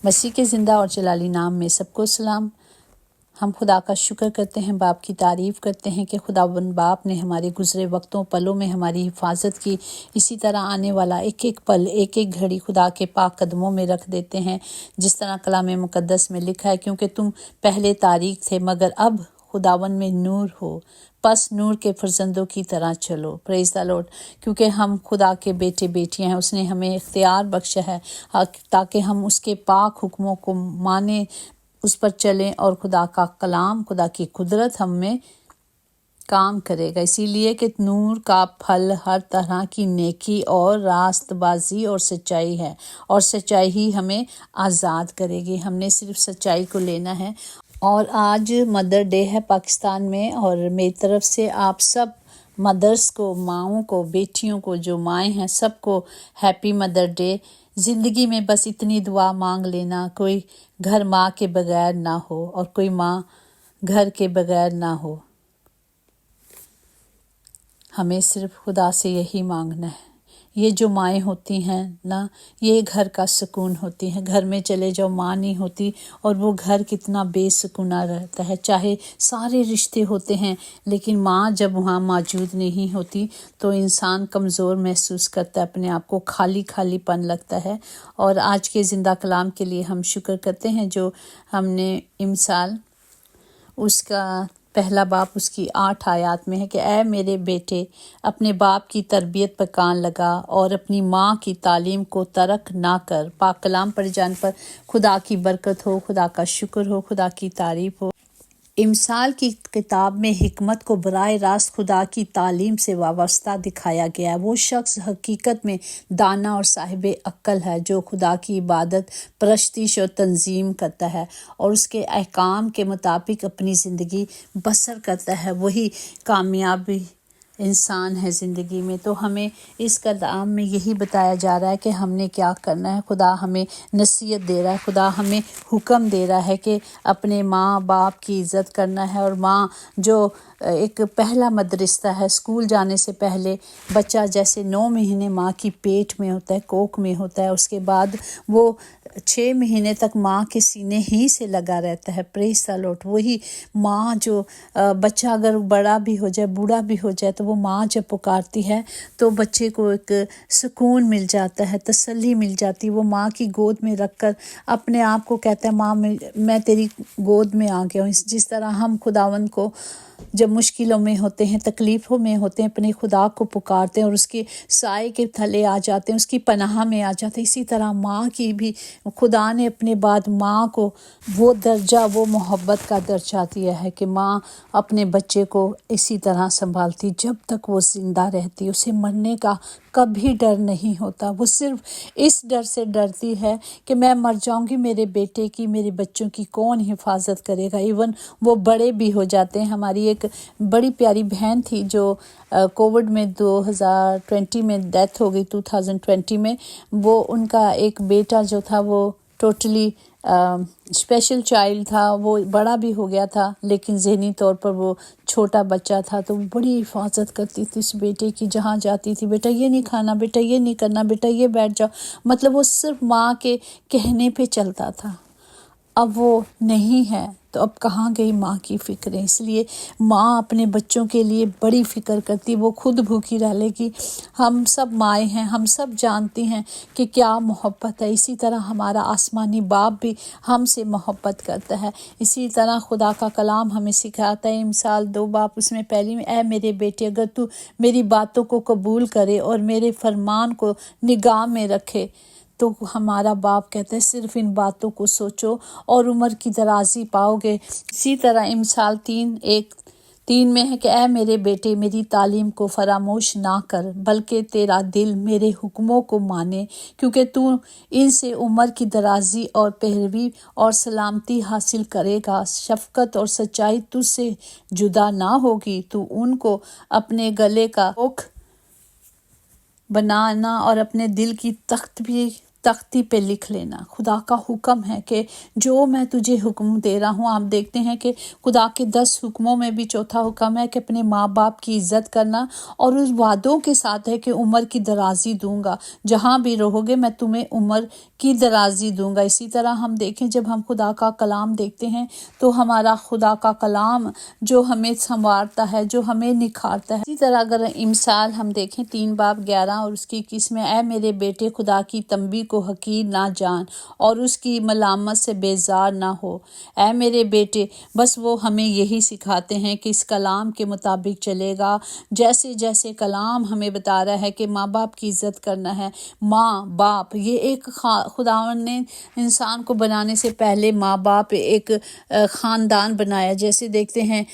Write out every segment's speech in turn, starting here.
मसीह के ज़िंदा और जलाली नाम में सबको सलाम। हम खुदा का शुक्र करते हैं, बाप की तारीफ़ करते हैं कि खुदावंद बाप ने हमारे गुज़रे वक्तों पलों में हमारी हिफाजत की। इसी तरह आने वाला एक एक पल, एक एक घड़ी खुदा के पाक कदमों में रख देते हैं, जिस तरह कलाम मुक़द्दस में लिखा है, क्योंकि तुम पहले तारीक थे मगर अब खुदावन में नूर हो, बस नूर के फर्जंदों की तरह चलो। Praise the Lord. क्योंकि हम खुदा के बेटे बेटियां हैं, उसने हमें इख्तियार बख्शा है ताकि हम उसके पाक हुक्मों को माने, उस पर चलें और खुदा का कलाम, खुदा की कुदरत हम में काम करेगा। इसीलिए कि नूर का फल हर तरह की नेकी और रास्तबाजी और सच्चाई है, और सच्चाई ही हमें आज़ाद करेगी। हमने सिर्फ सच्चाई को लेना है। और आज मदर डे है पाकिस्तान में, और मेरी तरफ से आप सब मदर्स को, माओं को, बेटियों को, जो माएँ हैं, सबको हैप्पी मदर डे। ज़िंदगी में बस इतनी दुआ मांग लेना, कोई घर माँ के बगैर ना हो और कोई माँ घर के बगैर ना हो। हमें सिर्फ खुदा से यही मांगना है। ये जो माएँ होती हैं ना, ये घर का सुकून होती हैं। घर में चले जाओ, माँ नहीं होती और वो घर कितना बेसुकूना रहता है। चाहे सारे रिश्ते होते हैं, लेकिन माँ जब वहाँ मौजूद नहीं होती तो इंसान कमज़ोर महसूस करता है, अपने आप को खाली खालीपन लगता है। और आज के ज़िंदा कलाम के लिए हम शुक्र करते हैं जो हमने इमसाल उसका पहला बाप उसकी 8 आयत में है कि ऐ मेरे बेटे, अपने बाप की तरबियत पर कान लगा और अपनी माँ की तालीम को तर्क ना कर। पाक कलाम पढ़ जाने पर खुदा की बरकत हो, खुदा का शुक्र हो, खुदा की तारीफ हो। इमसाल की किताब में हिकमत को बराह रास्त खुदा की तालीम से वाबस्ता दिखाया गया है। वो शख्स हकीकत में दाना और साहिब अक्ल है जो खुदा की इबादत, परस्तिश और तंजीम करता है और उसके अहकाम के मुताबिक अपनी ज़िंदगी बसर करता है। वही कामयाबी इंसान है ज़िंदगी में। तो हमें इस कलाम में यही बताया जा रहा है कि हमने क्या करना है। खुदा हमें नसीहत दे रहा है, खुदा हमें हुक्म दे रहा है कि अपने माँ बाप की इज़्ज़त करना है। और माँ जो एक पहला मदरसा है, स्कूल जाने से पहले बच्चा जैसे 9 महीने माँ की पेट में होता है, कोख में होता है, उसके बाद वो 6 महीने तक माँ के सीने ही से लगा रहता है। Praise the Lord. वही माँ जो बच्चा अगर बड़ा भी हो जाए, बूढ़ा भी हो जाए, तो वो माँ जब पुकारती है तो बच्चे को एक सुकून मिल जाता है, तसल्ली मिल जाती है। वो माँ की गोद में रखकर अपने आप को कहता है, माँ मैं तेरी गोद में आ गया हूँ। जिस तरह हम खुदावंद को जब मुश्किलों में होते हैं, तकलीफ़ों में होते हैं, अपने खुदा को पुकारते हैं और उसके साए के थले आ जाते हैं, उसकी पनाह में आ जाते हैं, इसी तरह माँ की भी खुदा ने अपने बाद माँ को वो दर्जा, वो मोहब्बत का दर्जा दिया है कि माँ अपने बच्चे को इसी तरह संभालती जब तक वो ज़िंदा रहती। उसे मरने का कभी डर नहीं होता। वो सिर्फ इस डर से डरती है कि मैं मर जाऊंगी, मेरे बेटे की, मेरे बच्चों की कौन हिफाजत करेगा। इवन वो बड़े भी हो जाते हैं। हमारी एक बड़ी प्यारी बहन थी जो कोविड में 2020 में डेथ हो गई, 2020 में। वो उनका एक बेटा जो था वो टोटली स्पेशल चाइल्ड था। वो बड़ा भी हो गया था, लेकिन ज़हनी तौर पर वो छोटा बच्चा था। तो बड़ी हिफाजत करती थी इस बेटे की। जहाँ जाती थी, बेटा ये नहीं खाना, बेटा ये नहीं करना, बेटा ये बैठ जाओ। मतलब वो सिर्फ माँ के कहने पे चलता था। अब वो नहीं है तो अब कहाँ गई माँ की फ़िक्रें। इसलिए माँ अपने बच्चों के लिए बड़ी फ़िक्र करती। वो खुद भूखी रह लेगी। हम सब माएँ हैं, हम सब जानती हैं कि क्या मोहब्बत है। इसी तरह हमारा आसमानी बाप भी हमसे मोहब्बत करता है। इसी तरह खुदा का कलाम हमें सिखाता है। इमसाल 2 बाप उसमें पहली में, ऐ मेरे बेटे, अगर तू मेरी बातों को कबूल करे और मेरे फरमान को निगाह में रखे, तो हमारा बाप कहता है सिर्फ इन बातों को सोचो और उम्र की दराजी पाओगे। इसी तरह इमसाल 3:1-3 में है कि ऐ मेरे बेटे, मेरी तालीम को फरामोश ना कर, बल्कि तेरा दिल मेरे हुक्मों को माने, क्योंकि तू इनसे उम्र की दराजी और पैरवी और सलामती हासिल करेगा। शफकत और सच्चाई तुझसे जुदा ना होगी। तू उनको अपने गले का ओख बनाना और अपने दिल की तख्ती पे लिख लेना। खुदा का हुक्म है कि जो मैं तुझे हुक्म दे रहा हूँ, आप देखते हैं कि खुदा के 10 हुक्मों में भी चौथा हुक्म है कि अपने माँ बाप की इज्जत करना, और उस वादों के साथ है कि उम्र की दराजी दूंगा, जहाँ भी रहोगे मैं तुम्हें उम्र की दराजी दूंगा। इसी तरह हम देखें, जब हम खुदा का कलाम देखते हैं तो हमारा खुदा का कलाम जो हमें संवारता है, जो हमें निखारता है। इसी तरह अगर इमसाल हम देखें 3:11 और उसकी 21 में, ऐ मेरे बेटे खुदा की तंबी को हकीर ना जान और उसकी मलामत से बेजार ना हो। ऐ मेरे बेटे, बस वो हमें यही सिखाते हैं कि इस कलाम के मुताबिक चलेगा। जैसे जैसे कलाम हमें बता रहा है कि माँ बाप की इज्जत करना है। माँ बाप, ये एक खुदावंद ने इंसान को बनाने से पहले माँ बाप एक ख़ानदान बनाया। जैसे देखते हैं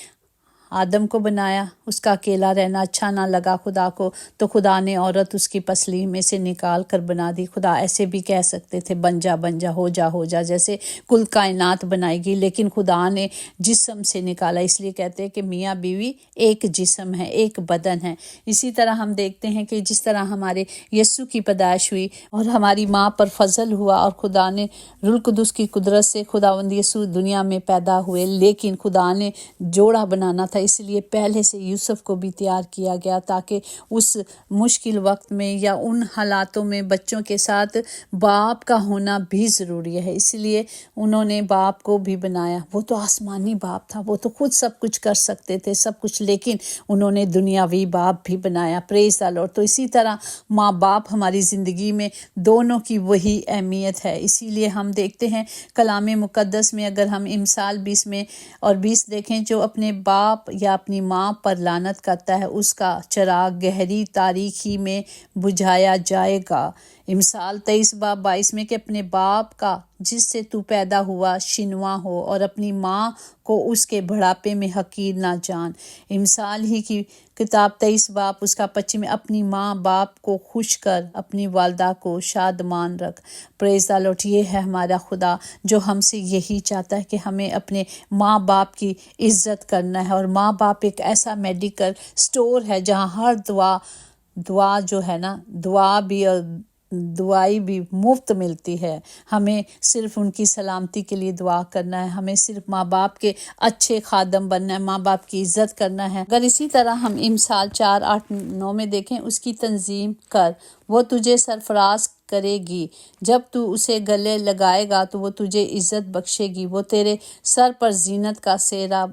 आदम को बनाया, उसका अकेला रहना अच्छा ना लगा खुदा को, तो खुदा ने औरत उसकी पसली में से निकाल कर बना दी। खुदा ऐसे भी कह सकते थे बन जा, हो जा, जैसे कुल कायनात बनाएगी, लेकिन खुदा ने जिस्म से निकाला। इसलिए कहते हैं कि मियाँ बीवी एक जिस्म है, एक बदन है। इसी तरह हम देखते हैं कि जिस तरह हमारे यस्सु की पैदाइश हुई और हमारी माँ पर फजल हुआ और खुदा ने रूह कुदुस की कुदरत से खुदावंद यस्सु दुनिया में पैदा हुए, लेकिन खुदा ने जोड़ा बनाना था, इसलिए पहले से यूसुफ को भी तैयार किया गया ताकि उस मुश्किल वक्त में या उन हालातों में बच्चों के साथ बाप का होना भी ज़रूरी है। इसलिए उन्होंने बाप को भी बनाया। वो तो आसमानी बाप था, वो तो खुद सब कुछ कर सकते थे, सब कुछ, लेकिन उन्होंने दुनियावी बाप भी बनाया। Praise the Lord. तो इसी तरह माँ बाप हमारी ज़िंदगी में दोनों की वही अहमियत है। इसीलिए हम देखते हैं कलाम मुक़द्दस में, अगर हम इमसाल 20 में और 20 देखें, जो अपने बाप या अपनी माँ पर लानत करता है उसका चिराग गहरी तारीकी में बुझाया जाएगा। इमसाल 23:22 में कि अपने बाप का जिससे तू पैदा हुआ शिनवा हो और अपनी माँ को उसके बुढ़ापे में हकीर ना जान। इमसाल ही की किताब 23 बाब उसका 25 में, अपनी माँ बाप को खुश कर, अपनी वालदा को शादमान रख। Praise the Lord. ये है हमारा खुदा जो हमसे यही चाहता है कि हमें अपने माँ बाप की इज्जत करना है। और माँ बाप एक ऐसा मेडिकल स्टोर है जहाँ हर दुआ जो है ना, दुआ भी और दुआई भी मुफ्त मिलती है। हमें सिर्फ उनकी सलामती के लिए दुआ करना है, हमें सिर्फ माँ बाप के अच्छे खादम बनना है, माँ बाप की इज़्ज़त करना है। अगर इसी तरह हम इमसाल 4:8-9 में देखें, उसकी तंजीम कर, वो तुझे सरफराज करेगी, जब तू उसे गले लगाएगा तो वो तुझे इज़्ज़त बख्शेगी, वो तेरे सर पर जीनत का सेहरा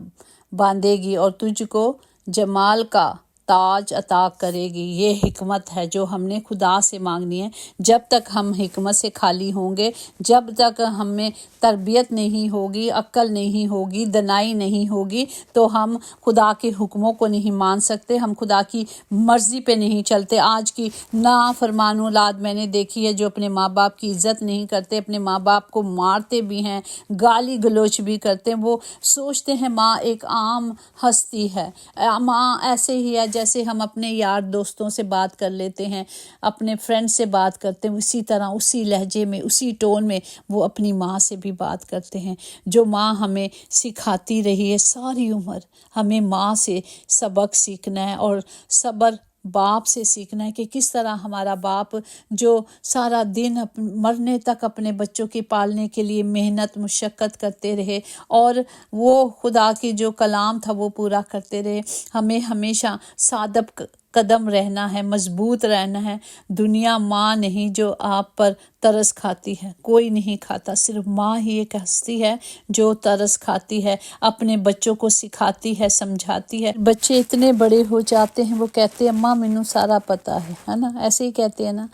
बांधेगी और तुझको जमाल का ताज अता करेगी। ये हिकमत है जो हमने खुदा से मांगनी है। जब तक हम हिकमत से खाली होंगे, जब तक हमें तरबियत नहीं होगी, अक्ल नहीं होगी, दनाई नहीं होगी, तो हम खुदा के हुक्मों को नहीं मान सकते, हम खुदा की मर्ज़ी पे नहीं चलते। आज की नाफरमान औलाद मैंने देखी है जो अपने माँ बाप की इज़्ज़त नहीं करते, अपने माँ बाप को मारते भी हैं, गाली गलोच भी करते हैं। वो सोचते हैं माँ एक आम हस्ती है, माँ ऐसे ही है जैसे हम अपने यार दोस्तों से बात कर लेते हैं, अपने फ्रेंड से बात करते हैं, उसी तरह उसी लहजे में उसी टोन में वो अपनी माँ से भी बात करते हैं। जो माँ हमें सिखाती रही है सारी उम्र, हमें माँ से सबक सीखना है और सब्र बाप से सीखना है कि किस तरह हमारा बाप जो सारा दिन मरने तक अपने बच्चों की पालने के लिए मेहनत मुशक्क़त करते रहे और वो खुदा की जो कलाम था वो पूरा करते रहे। हमें हमेशा सादब कदम रहना है, मजबूत रहना है। दुनिया माँ नहीं जो आप पर तरस खाती है, कोई नहीं खाता, सिर्फ माँ ही एक हस्ती है जो तरस खाती है, अपने बच्चों को सिखाती है, समझाती है। बच्चे इतने बड़े हो जाते हैं वो कहते हैं अम्मा मैनू सारा पता है ना, ऐसे ही कहते हैं ना।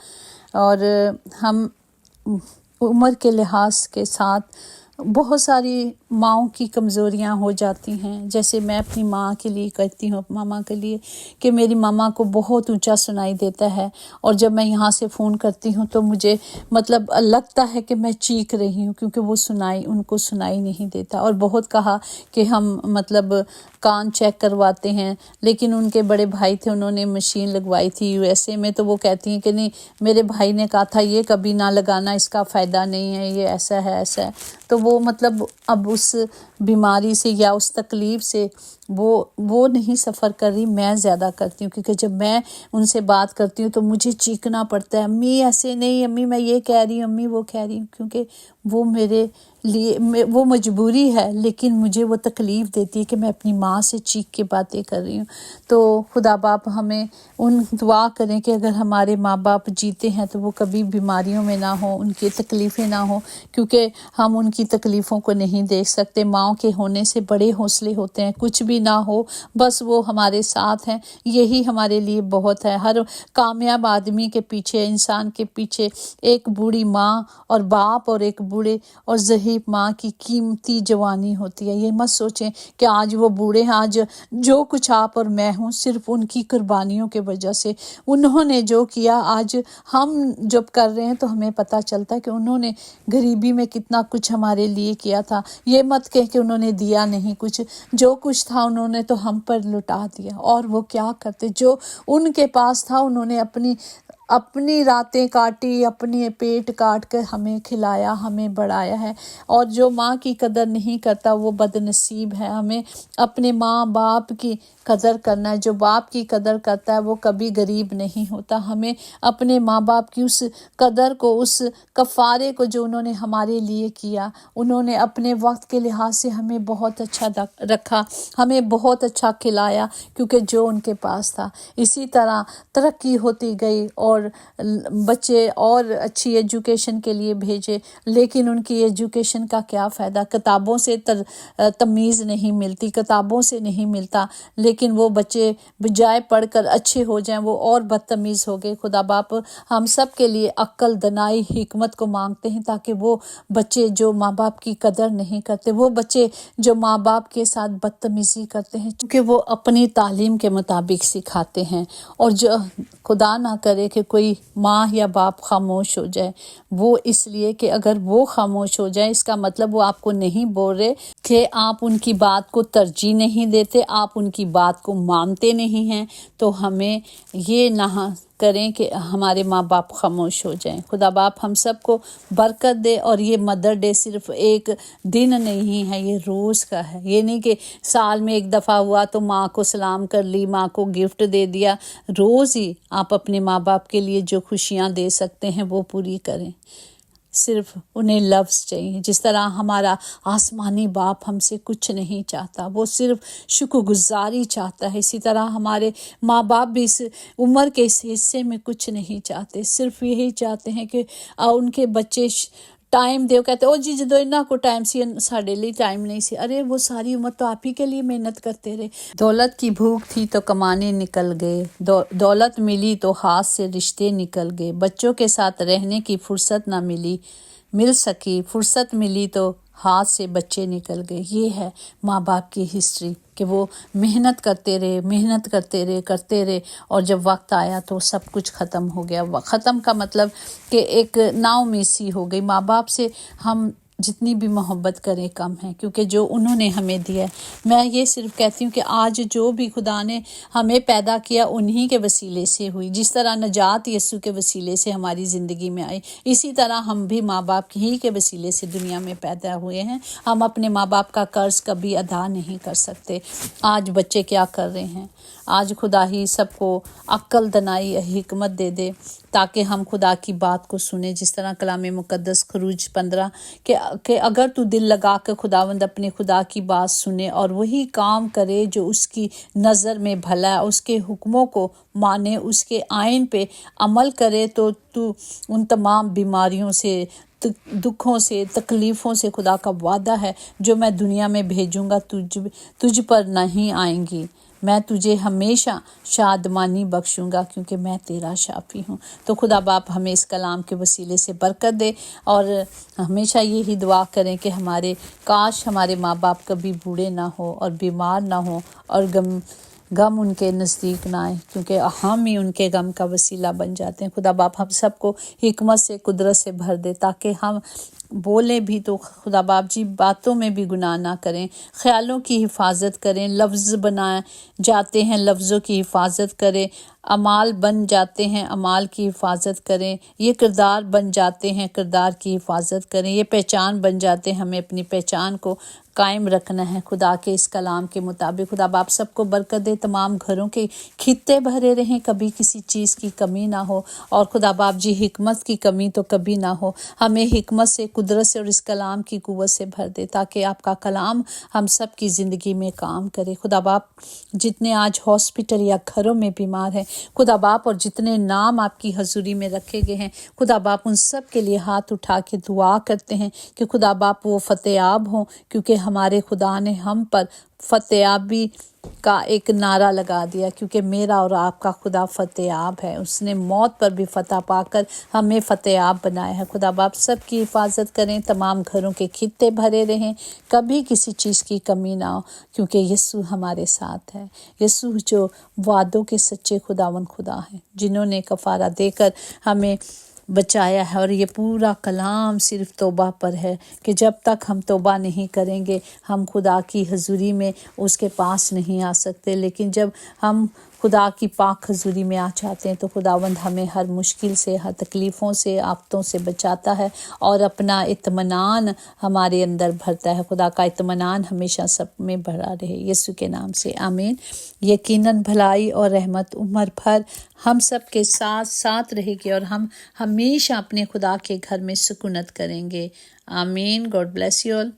और हम उम्र के लिहाज के साथ बहुत सारी माँओं की कमज़ोरियाँ हो जाती हैं। जैसे मैं अपनी माँ के लिए कहती हूँ, मामा के लिए, कि मेरी मामा को बहुत ऊंचा सुनाई देता है और जब मैं यहाँ से फ़ोन करती हूँ तो मुझे मतलब लगता है कि मैं चीख रही हूँ क्योंकि वो उनको सुनाई नहीं देता। और बहुत कहा कि हम मतलब कान चेक करवाते हैं, लेकिन उनके बड़े भाई थे, उन्होंने मशीन लगवाई थी USA में, तो वो कहती हैं कि नहीं मेरे भाई ने कहा था ये कभी ना लगाना, इसका फ़ायदा नहीं है, ये ऐसा है ऐसा है। तो وہ مطلب اب اس بیماری سے یا اس تکلیف سے وہ نہیں سفر کر رہی، میں زیادہ کرتی ہوں، کیونکہ جب میں ان سے بات کرتی ہوں تو مجھے چیخنا پڑتا ہے، امی ایسے نہیں، امی میں یہ کہہ رہی ہوں، امی وہ کہہ رہی ہوں، کیونکہ وہ میرے لیے وہ مجبوری ہے، لیکن مجھے وہ تکلیف دیتی ہے کہ میں اپنی ماں سے چیخ کے باتیں کر رہی ہوں۔ تو خدا باپ ہمیں دعا کریں کہ اگر ہمارے ماں باپ جیتے ہیں تو وہ کبھی بیماریوں میں نہ ہوں، ان کی تکلیفیں نہ ہوں، کیونکہ ہم ان کی تکلیفوں کو نہیں دیکھ سکتے۔ ماں کے ہونے سے بڑے حوصلے ہوتے ہیں، کچھ بھی نہ ہو بس وہ ہمارے ساتھ ہیں، یہی ہمارے لیے بہت ہے۔ ہر کامیاب آدمی کے پیچھے، انسان کے پیچھے ایک بوڑھی ماں اور باپ اور ایک بوڑھے اور ضعیف ماں کی قیمتی جوانی ہوتی ہے۔ یہ مت سوچیں کہ آج وہ بوڑھے ہیں، آج جو کچھ آپ اور میں ہوں صرف ان کی قربانیوں کے وجہ سے، انہوں نے جو کیا آج ہم جب کر رہے ہیں تو ہمیں پتہ چلتا ہے کہ انہوں نے غریبی میں کتنا کچھ ہمارے لیے کیا تھا۔ یہ مت کہہ کہ انہوں نے دیا نہیں کچھ، جو کچھ تھا انہوں نے تو ہم پر لٹا دیا۔ اور وہ کیا کرتے، جو ان کے پاس تھا انہوں نے اپنی راتیں کاٹی، اپنے پیٹ کاٹ کر ہمیں کھلایا، ہمیں بڑھایا ہے۔ اور جو ماں کی قدر نہیں کرتا وہ بد نصیب ہے۔ ہمیں اپنے ماں باپ کی قدر کرنا ہے۔ جو باپ کی قدر کرتا ہے وہ کبھی غریب نہیں ہوتا۔ ہمیں اپنے ماں باپ کی اس قدر کو، اس کفارے کو جو انہوں نے ہمارے لیے کیا، انہوں نے اپنے وقت کے لحاظ سے ہمیں بہت اچھا رکھا، ہمیں بہت اچھا کھلایا، کیونکہ جو ان کے پاس تھا۔ اسی طرح ترقی ہوتی گئی اور بچے اور اچھی ایجوکیشن کے لیے بھیجے، لیکن ان کی ایجوکیشن کا کیا فائدہ؟ کتابوں سے تمیز نہیں ملتی، کتابوں سے نہیں ملتا، لیکن وہ بچے بجائے پڑھ کر اچھے ہو جائیں وہ اور بدتمیز ہو گئے۔ خدا باپ ہم سب کے لیے عقل، دانائی، حکمت کو مانگتے ہیں، تاکہ وہ بچے جو ماں باپ کی قدر نہیں کرتے، وہ بچے جو ماں باپ کے ساتھ بدتمیزی کرتے ہیں، کیونکہ وہ اپنی تعلیم کے مطابق سکھاتے ہیں۔ اور جو خدا نہ کرے کہ کوئی ماں یا باپ خاموش ہو جائے، وہ اس لیے کہ اگر وہ خاموش ہو جائے اس کا مطلب وہ آپ کو نہیں بول رہے کہ آپ ان کی بات کو ترجیح نہیں دیتے، آپ ان کی بات کو مانتے نہیں ہیں۔ تو ہمیں یہ نہ کریں کہ ہمارے ماں باپ خاموش ہو جائیں۔ خدا باپ ہم سب کو برکت دے۔ اور یہ مدر ڈے صرف ایک دن نہیں ہے، یہ روز کا ہے۔ یہ نہیں کہ سال میں ایک دفعہ ہوا تو ماں کو سلام کر لی، ماں کو گفٹ دے دیا۔ روز ہی آپ اپنے ماں باپ کے لیے جو خوشیاں دے سکتے ہیں وہ پوری کریں۔ صرف انہیں لفظ چاہیے، جس طرح ہمارا آسمانی باپ ہم سے کچھ نہیں چاہتا، وہ صرف شکر گزاری چاہتا ہے۔ اسی طرح ہمارے ماں باپ بھی اس عمر کے اس حصے میں کچھ نہیں چاہتے، صرف یہی چاہتے ہیں کہ ان کے بچے ٹائم دے۔ کہتے او جی جدو انہاں کو ٹائم سی ساڈے لیے ٹائم نہیں سی۔ ارے وہ ساری عمر تو آپ ہی کے لیے محنت کرتے رہے۔ دولت کی بھوک تھی تو کمانے نکل گئے، دولت ملی تو ہاتھ سے رشتے نکل گئے، بچوں کے ساتھ رہنے کی فرصت نہ مل سکی، فرصت ملی تو ہاتھ سے بچے نکل گئے۔ یہ ہے ماں باپ کی ہسٹری کہ وہ محنت کرتے رہے اور جب وقت آیا تو سب کچھ ختم ہو گیا۔ ختم کا مطلب کہ ایک نا امیدی ہو گئی۔ ماں باپ سے ہم جتنی بھی محبت کریں کم ہے، کیونکہ جو انہوں نے ہمیں دیا ہے۔ میں یہ صرف کہتی ہوں کہ آج جو بھی خدا نے ہمیں پیدا کیا انہی کے وسیلے سے ہوئی۔ جس طرح نجات یسوع کے وسیلے سے ہماری زندگی میں آئی، اسی طرح ہم بھی ماں باپ ہی کے وسیلے سے دنیا میں پیدا ہوئے ہیں۔ ہم اپنے ماں باپ کا قرض کبھی ادا نہیں کر سکتے۔ آج بچے کیا کر رہے ہیں؟ آج خدا ہی سب کو عقل، دانائی، حکمت دے دے تاکہ ہم خدا کی بات کو سنیں۔ جس طرح کلام مقدس خروج 15 کہ اگر تو دل لگا کے خداوند اپنے خدا کی بات سنے اور وہی کام کرے جو اس کی نظر میں بھلا ہے، اس کے حکموں کو مانے، اس کے آئین پہ عمل کرے، تو ان تمام بیماریوں سے، دکھوں سے، تکلیفوں سے، خدا کا وعدہ ہے جو میں دنیا میں بھیجوں گا تجھ پر نہیں آئیں گی۔ میں تجھے ہمیشہ شادمانی بخشوں گا کیونکہ میں تیرا شافی ہوں۔ تو خدا باپ ہمیں اس کلام کے وسیلے سے برکت دے، اور ہمیشہ یہی دعا کریں کہ کاش ہمارے ماں باپ کبھی بوڑھے نہ ہو اور بیمار نہ ہو اور غم ان کے نزدیک نہ آئے، کیونکہ ہم ہی ان کے غم کا وسیلہ بن جاتے ہیں۔ خدا باپ ہم سب کو حکمت سے، قدرت سے بھر دے تاکہ ہم بولیں بھی تو خدا باپ جی باتوں میں بھی گناہ نہ کریں، خیالوں کی حفاظت کریں، لفظ بنائے جاتے ہیں لفظوں کی حفاظت کریں، अमाल बन जाते हैं, अमाल की हिफाजत करें। ये किरदार बन जाते हैं, किरदार की हिफाजत करें। ये पहचान बन जाते हैं, हमें अपनी पहचान को कायम रखना है खुदा के इस कलाम के मुताबिक। खुदा बाप सबको बरकत दे, तमाम घरों के खित्ते भरे रहें, कभी किसी चीज़ की कमी ना हो। और खुदा बाप जी हिकमत की कमी तो कभी ना हो, हमें हिकमत से, कुदरत से और इस कलाम की कुव्वत से भर दे, ताकि आपका कलाम हम सब की ज़िंदगी में काम करे। खुदा बाप जितने आज हॉस्पिटल या घरों में बीमार हैं खुदा बाप, और जितने नाम आपकी हजूरी में रखे गए हैं खुदा बाप, उन सब के लिए हाथ उठा के दुआ करते हैं कि खुदा बाप वो फतेयाब हों, क्योंकि हमारे खुदा ने हम पर फतेयाबी का एक नारा लगा दिया, क्योंकि मेरा और आपका खुदा फतेयाब है। उसने मौत पर भी फतह पाकर हमें फतेयाब बनाया है। खुदा बाप सबकी हिफाजत करें, तमाम घरों के खित्ते भरे रहें, कभी किसी चीज़ की कमी ना हो, क्योंकि यीशु हमारे साथ है। यीशु जो वादों के सच्चे खुदावन खुदा हैं, जिन्होंने कफ़ारा देकर हमें बचाया है। और ये पूरा कलाम सिर्फ तौबा पर है कि जब तक हम तौबा नहीं करेंगे हम खुदा की हजूरी में उसके पास नहीं आ सकते। लेकिन जब हम खुदा की पाक हजूरी में आ जाते हैं तो खुदावंद हमें हर मुश्किल से, हर तकलीफ़ों से, आफतों से बचाता है और अपना इत्मीनान हमारे अंदर भरता है। खुदा का इत्मीनान हमेशा सब में भरा रहे, यीशु के नाम से आमीन। यकीनन भलाई और रहमत उम्र भर हम सब के साथ साथ रहेगी और हम हमेशा अपने खुदा के घर में सुकूनत करेंगे। आमीन। God bless you all.